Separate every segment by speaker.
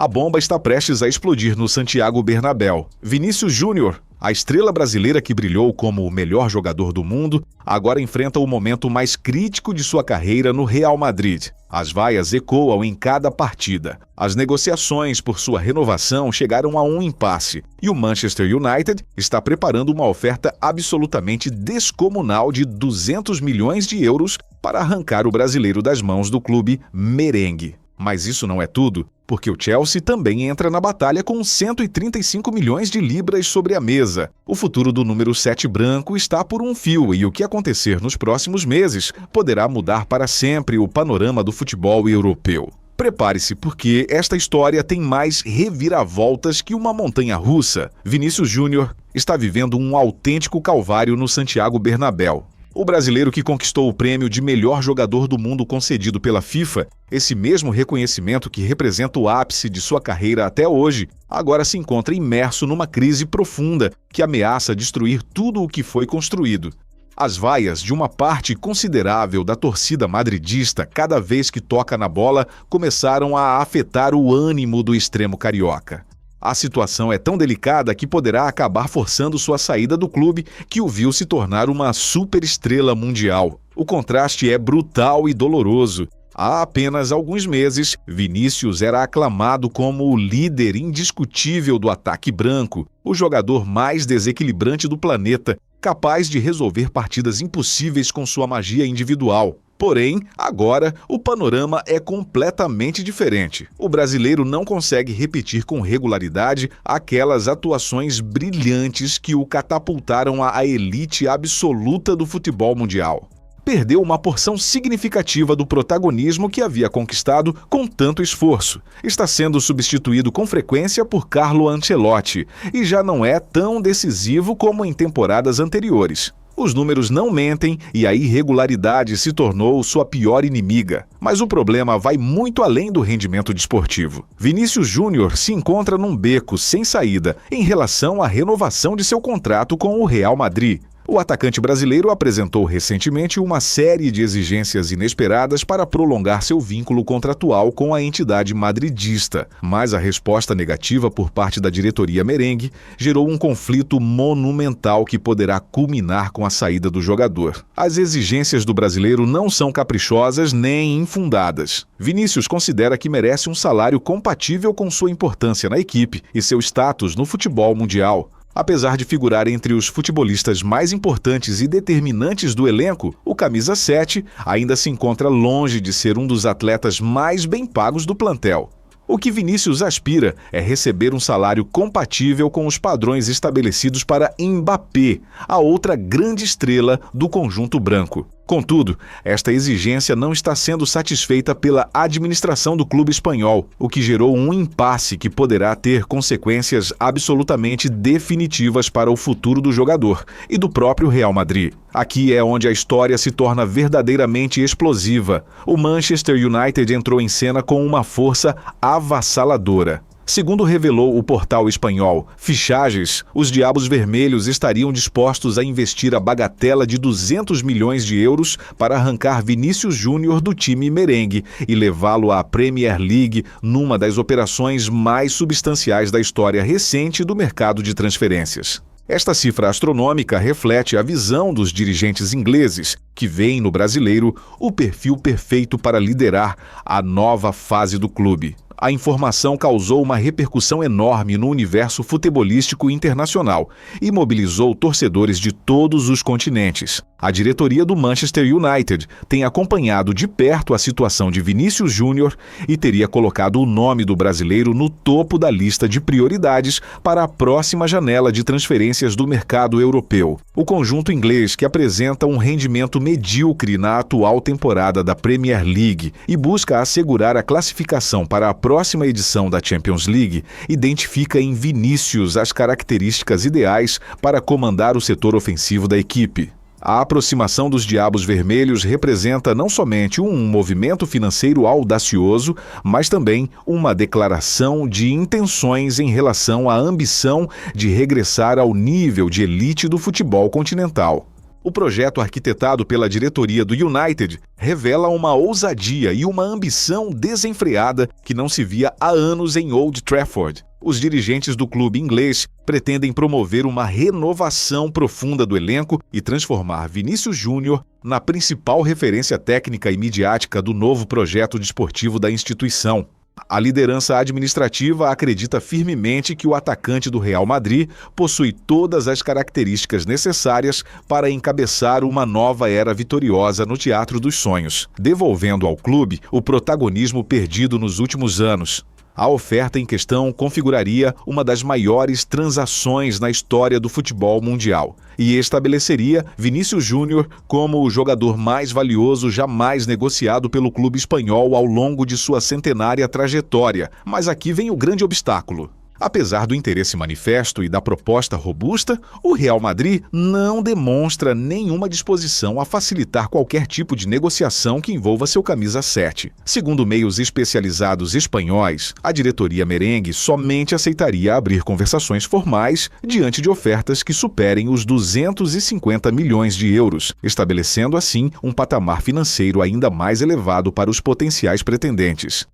Speaker 1: A bomba está prestes a explodir no Santiago Bernabéu. Vinícius Júnior, a estrela brasileira que brilhou como o melhor jogador do mundo, agora enfrenta o momento mais crítico de sua carreira no Real Madrid. As vaias ecoam em cada partida. As negociações por sua renovação chegaram a um impasse e o Manchester United está preparando uma oferta absolutamente descomunal de 200 milhões de euros para arrancar o brasileiro das mãos do clube merengue. Mas isso não é tudo, porque o Chelsea também entra na batalha com 135 milhões de libras sobre a mesa. O futuro do número 7 branco está por um fio e o que acontecer nos próximos meses poderá mudar para sempre o panorama do futebol europeu. Prepare-se, porque esta história tem mais reviravoltas que uma montanha-russa. Vinícius Júnior está vivendo um autêntico calvário no Santiago Bernabéu. O brasileiro que conquistou o prêmio de melhor jogador do mundo concedido pela FIFA, esse mesmo reconhecimento que representa o ápice de sua carreira até hoje, agora se encontra imerso numa crise profunda que ameaça destruir tudo o que foi construído. As vaias de uma parte considerável da torcida madridista, cada vez que toca na bola, começaram a afetar o ânimo do extremo carioca. A situação é tão delicada que poderá acabar forçando sua saída do clube, que o viu se tornar uma superestrela mundial. O contraste é brutal e doloroso. Há apenas alguns meses, Vinícius era aclamado como o líder indiscutível do ataque branco, o jogador mais desequilibrante do planeta, capaz de resolver partidas impossíveis com sua magia individual. Porém, agora, o panorama é completamente diferente. O brasileiro não consegue repetir com regularidade aquelas atuações brilhantes que o catapultaram à elite absoluta do futebol mundial. Perdeu uma porção significativa do protagonismo que havia conquistado com tanto esforço. Está sendo substituído com frequência por Carlo Ancelotti e já não é tão decisivo como em temporadas anteriores. Os números não mentem e a irregularidade se tornou sua pior inimiga. Mas o problema vai muito além do rendimento desportivo. Vinícius Júnior se encontra num beco sem saída em relação à renovação de seu contrato com o Real Madrid. O atacante brasileiro apresentou recentemente uma série de exigências inesperadas para prolongar seu vínculo contratual com a entidade madridista, mas a resposta negativa por parte da diretoria merengue gerou um conflito monumental que poderá culminar com a saída do jogador. As exigências do brasileiro não são caprichosas nem infundadas. Vinícius considera que merece um salário compatível com sua importância na equipe e seu status no futebol mundial. Apesar de figurar entre os futebolistas mais importantes e determinantes do elenco, o camisa 7 ainda se encontra longe de ser um dos atletas mais bem pagos do plantel. O que Vinícius aspira é receber um salário compatível com os padrões estabelecidos para Mbappé, a outra grande estrela do conjunto branco. Contudo, esta exigência não está sendo satisfeita pela administração do clube espanhol, o que gerou um impasse que poderá ter consequências absolutamente definitivas para o futuro do jogador e do próprio Real Madrid. Aqui é onde a história se torna verdadeiramente explosiva. O Manchester United entrou em cena com uma força avassaladora. Segundo revelou o portal espanhol Fichajes, os Diabos Vermelhos estariam dispostos a investir a bagatela de 200 milhões de euros para arrancar Vinícius Júnior do time merengue e levá-lo à Premier League numa das operações mais substanciais da história recente do mercado de transferências. Esta cifra astronômica reflete a visão dos dirigentes ingleses, que veem no brasileiro o perfil perfeito para liderar a nova fase do clube. A informação causou uma repercussão enorme no universo futebolístico internacional e mobilizou torcedores de todos os continentes. A diretoria do Manchester United tem acompanhado de perto a situação de Vinícius Júnior e teria colocado o nome do brasileiro no topo da lista de prioridades para a próxima janela de transferências do mercado europeu. O conjunto inglês, que apresenta um rendimento medíocre na atual temporada da Premier League e busca assegurar a classificação para a próxima edição da Champions League, identifica em Vinícius as características ideais para comandar o setor ofensivo da equipe. A aproximação dos Diabos Vermelhos representa não somente um movimento financeiro audacioso, mas também uma declaração de intenções em relação à ambição de regressar ao nível de elite do futebol continental. O projeto arquitetado pela diretoria do United revela uma ousadia e uma ambição desenfreada que não se via há anos em Old Trafford. Os dirigentes do clube inglês pretendem promover uma renovação profunda do elenco e transformar Vinícius Júnior na principal referência técnica e midiática do novo projeto desportivo da instituição. A liderança administrativa acredita firmemente que o atacante do Real Madrid possui todas as características necessárias para encabeçar uma nova era vitoriosa no Teatro dos Sonhos, devolvendo ao clube o protagonismo perdido nos últimos anos. A oferta em questão configuraria uma das maiores transações na história do futebol mundial e estabeleceria Vinícius Júnior como o jogador mais valioso jamais negociado pelo clube espanhol ao longo de sua centenária trajetória. Mas aqui vem o grande obstáculo. Apesar do interesse manifesto e da proposta robusta, o Real Madrid não demonstra nenhuma disposição a facilitar qualquer tipo de negociação que envolva seu camisa 7. Segundo meios especializados espanhóis, a diretoria merengue somente aceitaria abrir conversações formais diante de ofertas que superem os 250 milhões de euros, estabelecendo assim um patamar financeiro ainda mais elevado para os potenciais pretendentes.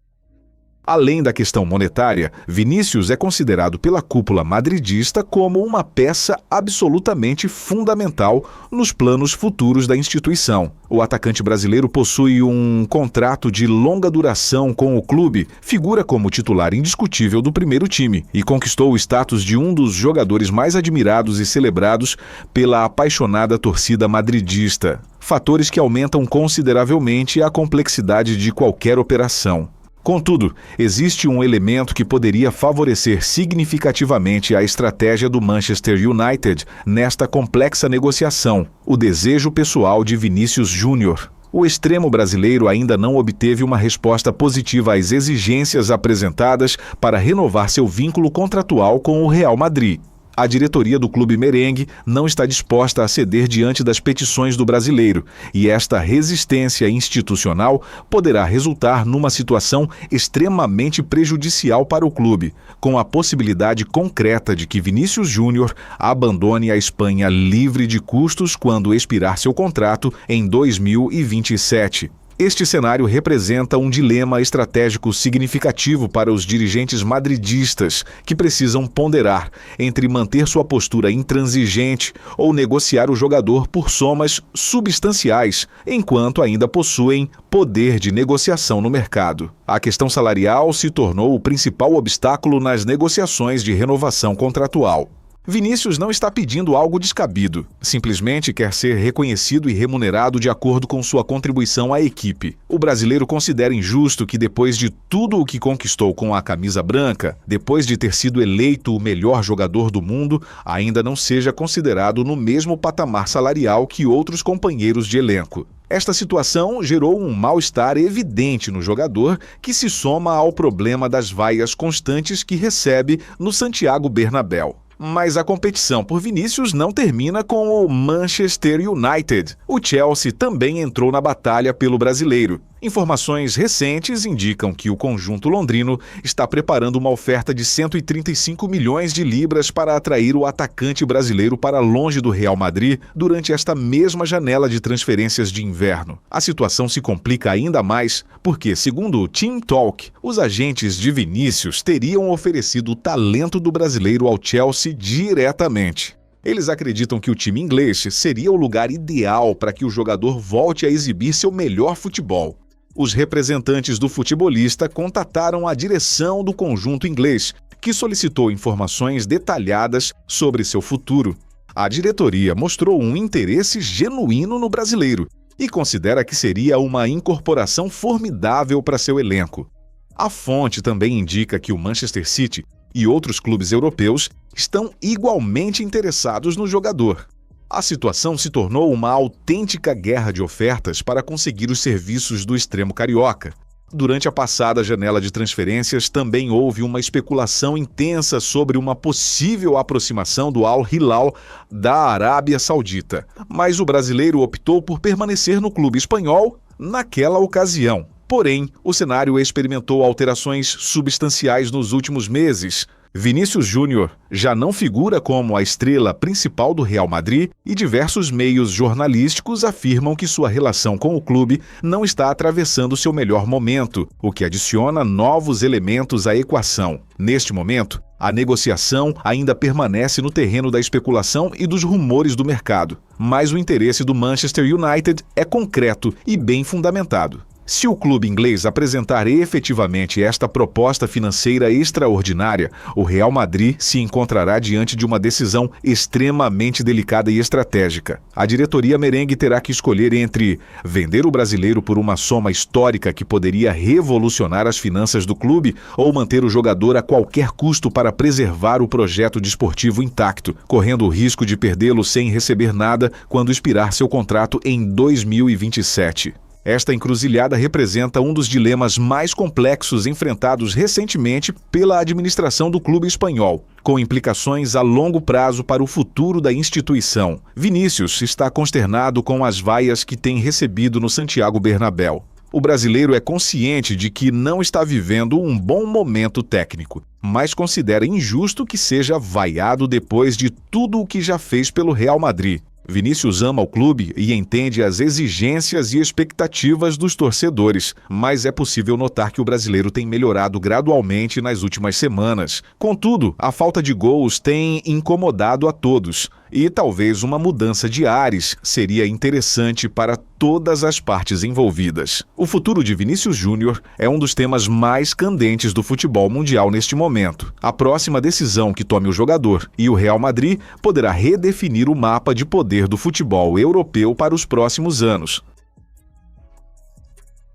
Speaker 1: Além da questão monetária, Vinícius é considerado pela cúpula madridista como uma peça absolutamente fundamental nos planos futuros da instituição. O atacante brasileiro possui um contrato de longa duração com o clube, figura como titular indiscutível do primeiro time e conquistou o status de um dos jogadores mais admirados e celebrados pela apaixonada torcida madridista. Fatores que aumentam consideravelmente a complexidade de qualquer operação. Contudo, existe um elemento que poderia favorecer significativamente a estratégia do Manchester United nesta complexa negociação: o desejo pessoal de Vinícius Júnior. O extremo brasileiro ainda não obteve uma resposta positiva às exigências apresentadas para renovar seu vínculo contratual com o Real Madrid. A diretoria do clube merengue não está disposta a ceder diante das petições do brasileiro, e esta resistência institucional poderá resultar numa situação extremamente prejudicial para o clube, com a possibilidade concreta de que Vinícius Júnior abandone a Espanha livre de custos quando expirar seu contrato em 2027. Este cenário representa um dilema estratégico significativo para os dirigentes madridistas, que precisam ponderar entre manter sua postura intransigente ou negociar o jogador por somas substanciais, enquanto ainda possuem poder de negociação no mercado. A questão salarial se tornou o principal obstáculo nas negociações de renovação contratual. Vinícius não está pedindo algo descabido, simplesmente quer ser reconhecido e remunerado de acordo com sua contribuição à equipe. O brasileiro considera injusto que depois de tudo o que conquistou com a camisa branca, depois de ter sido eleito o melhor jogador do mundo, ainda não seja considerado no mesmo patamar salarial que outros companheiros de elenco. Esta situação gerou um mal-estar evidente no jogador, que se soma ao problema das vaias constantes que recebe no Santiago Bernabéu. Mas a competição por Vinícius não termina com o Manchester United. O Chelsea também entrou na batalha pelo brasileiro. Informações recentes indicam que o conjunto londrino está preparando uma oferta de 135 milhões de libras para atrair o atacante brasileiro para longe do Real Madrid durante esta mesma janela de transferências de inverno. A situação se complica ainda mais porque, segundo o Team Talk, os agentes de Vinícius teriam oferecido o talento do brasileiro ao Chelsea diretamente. Eles acreditam que o time inglês seria o lugar ideal para que o jogador volte a exibir seu melhor futebol. Os representantes do futebolista contataram a direção do conjunto inglês, que solicitou informações detalhadas sobre seu futuro. A diretoria mostrou um interesse genuíno no brasileiro e considera que seria uma incorporação formidável para seu elenco. A fonte também indica que o Manchester City e outros clubes europeus estão igualmente interessados no jogador. A situação se tornou uma autêntica guerra de ofertas para conseguir os serviços do extremo carioca. Durante a passada janela de transferências, também houve uma especulação intensa sobre uma possível aproximação do Al Hilal da Arábia Saudita. Mas o brasileiro optou por permanecer no clube espanhol naquela ocasião. Porém, o cenário experimentou alterações substanciais nos últimos meses. Vinícius Júnior já não figura como a estrela principal do Real Madrid e diversos meios jornalísticos afirmam que sua relação com o clube não está atravessando seu melhor momento, o que adiciona novos elementos à equação. Neste momento, a negociação ainda permanece no terreno da especulação e dos rumores do mercado, mas o interesse do Manchester United é concreto e bem fundamentado. Se o clube inglês apresentar efetivamente esta proposta financeira extraordinária, o Real Madrid se encontrará diante de uma decisão extremamente delicada e estratégica. A diretoria merengue terá que escolher entre vender o brasileiro por uma soma histórica que poderia revolucionar as finanças do clube ou manter o jogador a qualquer custo para preservar o projeto desportivo intacto, correndo o risco de perdê-lo sem receber nada quando expirar seu contrato em 2027. Esta encruzilhada representa um dos dilemas mais complexos enfrentados recentemente pela administração do clube espanhol, com implicações a longo prazo para o futuro da instituição. Vinícius está consternado com as vaias que tem recebido no Santiago Bernabéu. O brasileiro é consciente de que não está vivendo um bom momento técnico, mas considera injusto que seja vaiado depois de tudo o que já fez pelo Real Madrid. Vinícius ama o clube e entende as exigências e expectativas dos torcedores, mas é possível notar que o brasileiro tem melhorado gradualmente nas últimas semanas. Contudo, a falta de gols tem incomodado a todos, e talvez uma mudança de ares seria interessante para todas as partes envolvidas. O futuro de Vinícius Júnior é um dos temas mais candentes do futebol mundial neste momento. A próxima decisão que tome o jogador e o Real Madrid poderá redefinir o mapa de poder do futebol europeu para os próximos anos.